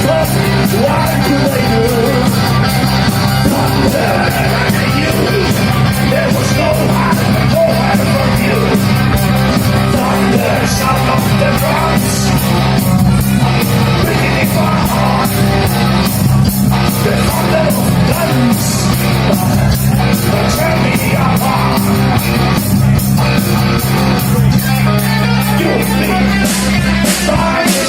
What do they do? Thunder and you. There was no hiding from you. Thunder, sound of the drums, ringing in my heart. The thunder of guns, tear me apart. You think by the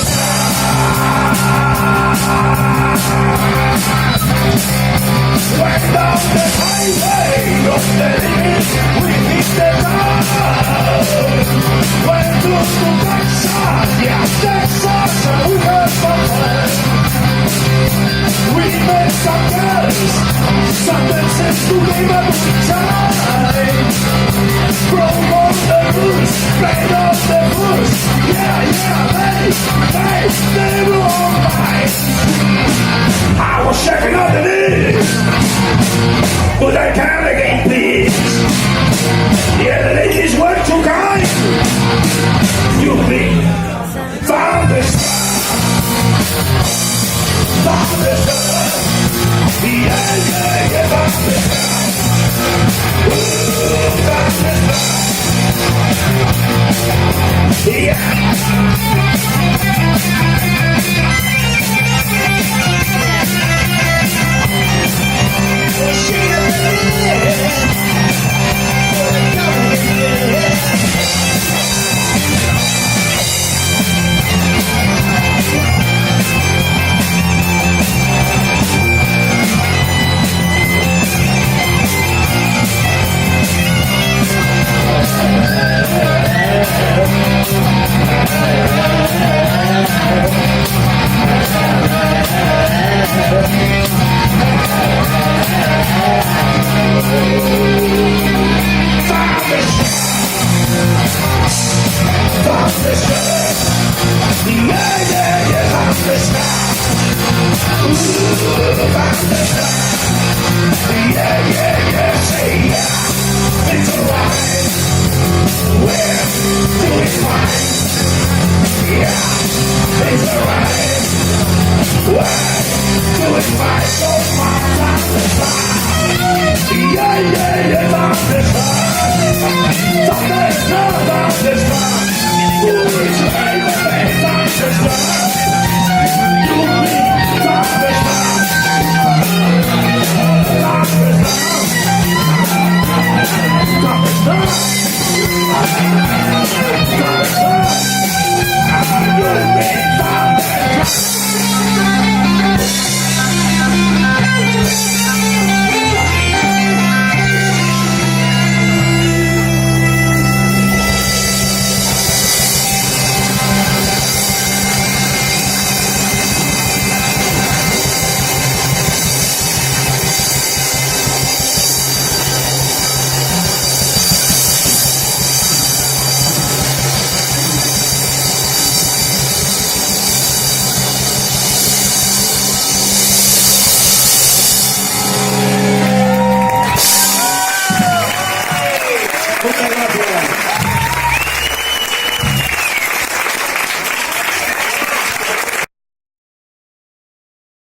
went down the highway of the living, we hit the road. Went to Texas, yeah, Texas, and we had some fun. We met some girls, sentences to live every time. From on the booze, played on the booze, yeah, they were all right. I was checking out the knees, but I can't again, please. Yeah, the ladies were too kind. You mean, found the sun. Found the sun. Yeah, found the sun. Ooh, found the sun. Yeah. Stop.